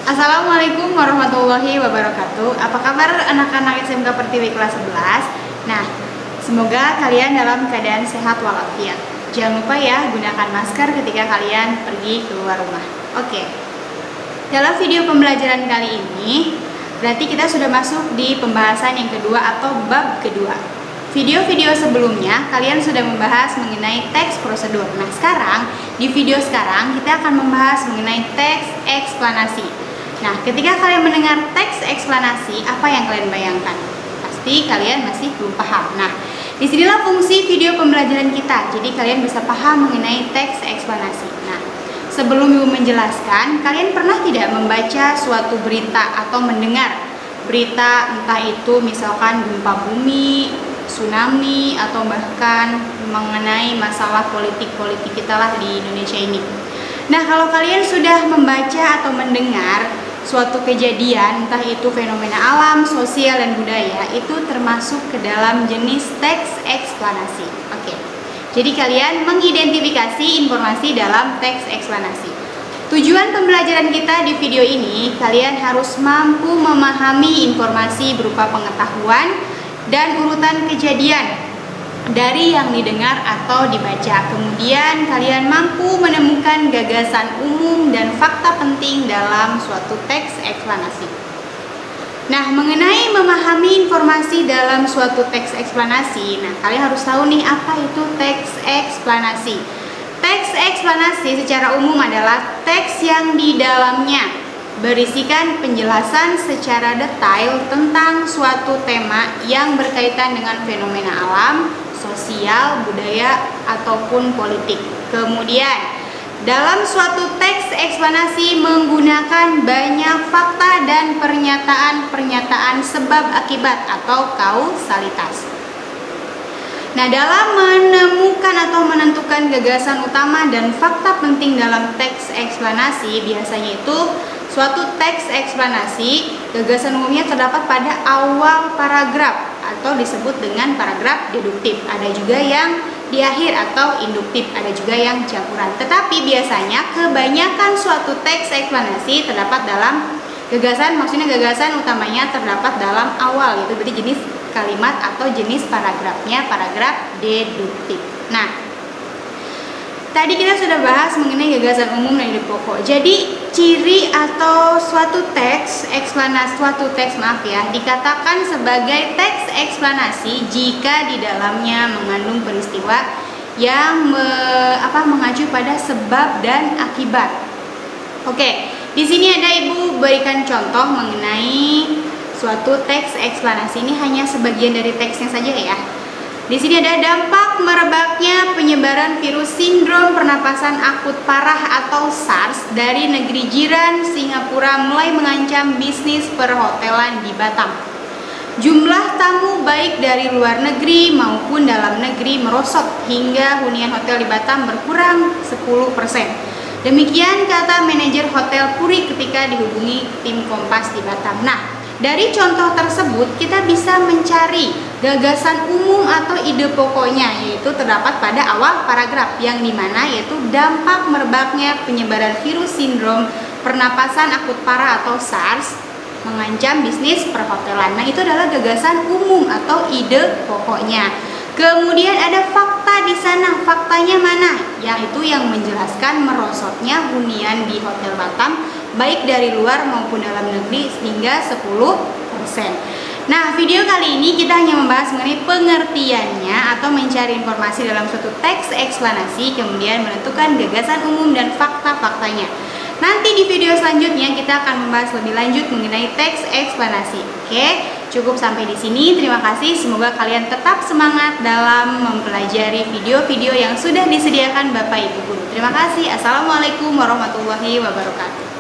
Assalamualaikum warahmatullahi wabarakatuh. Apa kabar anak-anak SMK Pertiwi kelas 11? Nah, semoga kalian dalam keadaan sehat walafiat. Jangan lupa ya, gunakan masker ketika kalian pergi keluar rumah. Oke. Dalam video pembelajaran kali ini, berarti kita sudah masuk di pembahasan yang kedua atau bab kedua. Video-video sebelumnya kalian sudah membahas mengenai teks prosedur. Nah, sekarang di video sekarang kita akan membahas mengenai teks eksplanasi. Nah, ketika kalian mendengar teks eksplanasi, apa yang kalian bayangkan? Pasti kalian masih belum paham. Nah, disinilah fungsi video pembelajaran kita. Jadi kalian bisa paham mengenai teks eksplanasi. Nah, sebelum Ibu menjelaskan, kalian pernah tidak membaca suatu berita atau mendengar berita, entah itu misalkan gempa bumi, tsunami, atau bahkan mengenai masalah politik kita lah di Indonesia ini. Nah, kalau kalian sudah membaca atau mendengar suatu kejadian, entah itu fenomena alam, sosial, dan budaya, itu termasuk ke dalam jenis teks eksplanasi. Oke. Jadi kalian mengidentifikasi informasi dalam teks eksplanasi. Tujuan pembelajaran kita di video ini, kalian harus mampu memahami informasi berupa pengetahuan dan urutan kejadian dari yang didengar atau dibaca. Kemudian kalian mampu menemukan gagasan umum dan fakta penting dalam suatu teks eksplanasi. Nah, mengenai memahami informasi dalam suatu teks eksplanasi, nah kalian harus tahu nih apa itu teks eksplanasi. Teks eksplanasi secara umum adalah teks yang di dalamnya berisikan penjelasan secara detail tentang suatu tema yang berkaitan dengan fenomena alam, sosial, budaya, ataupun politik. Kemudian, dalam suatu teks eksplanasi menggunakan banyak fakta dan pernyataan-pernyataan sebab akibat atau kausalitas. Nah, dalam menemukan atau menentukan gagasan utama dan fakta penting dalam teks eksplanasi, biasanya itu suatu teks eksplanasi, gagasan umumnya terdapat pada awal paragraf atau disebut dengan paragraf deduktif. Ada juga yang di akhir atau induktif, ada juga yang campuran. Tetapi biasanya kebanyakan suatu teks eksplanasi terdapat dalam gagasan, maksudnya gagasan utamanya terdapat dalam awal, yaitu berarti jenis kalimat atau jenis paragrafnya paragraf deduktif. Nah, tadi kita sudah bahas mengenai gagasan umum dan ide pokok. Jadi ciri atau suatu teks eksplanasi, dikatakan sebagai teks eksplanasi jika di dalamnya mengandung peristiwa yang mengacu pada sebab dan akibat. Oke, di sini ada Ibu berikan contoh mengenai suatu teks eksplanasi. Ini hanya sebagian dari teksnya saja ya. Di sini ada dampak merebaknya penyebaran virus sindrom pernapasan akut parah atau SARS dari negeri jiran Singapura mulai mengancam bisnis perhotelan di Batam. Jumlah tamu baik dari luar negeri maupun dalam negeri merosot hingga hunian hotel di Batam berkurang 10%. Demikian kata manajer hotel Puri ketika dihubungi tim Kompas di Batam. Nah, dari contoh tersebut kita bisa mencari gagasan umum atau ide pokoknya, yaitu terdapat pada awal paragraf yang dimana yaitu dampak merebaknya penyebaran virus sindrom pernapasan akut parah atau SARS mengancam bisnis perhotelan. Nah, itu adalah gagasan umum atau ide pokoknya. Kemudian ada fakta di sana. Faktanya mana? Yaitu yang menjelaskan merosotnya hunian di Hotel Batam baik dari luar maupun dalam negeri hingga 10%. Nah, video kali ini kita hanya membahas mengenai pengertiannya atau mencari informasi dalam suatu teks eksplanasi, kemudian menentukan gagasan umum dan fakta-faktanya. Nanti di video selanjutnya kita akan membahas lebih lanjut mengenai teks eksplanasi. Oke, cukup sampai di sini. Terima kasih. Semoga kalian tetap semangat dalam mempelajari video-video yang sudah disediakan Bapak Ibu Guru. Terima kasih. Assalamualaikum warahmatullahi wabarakatuh.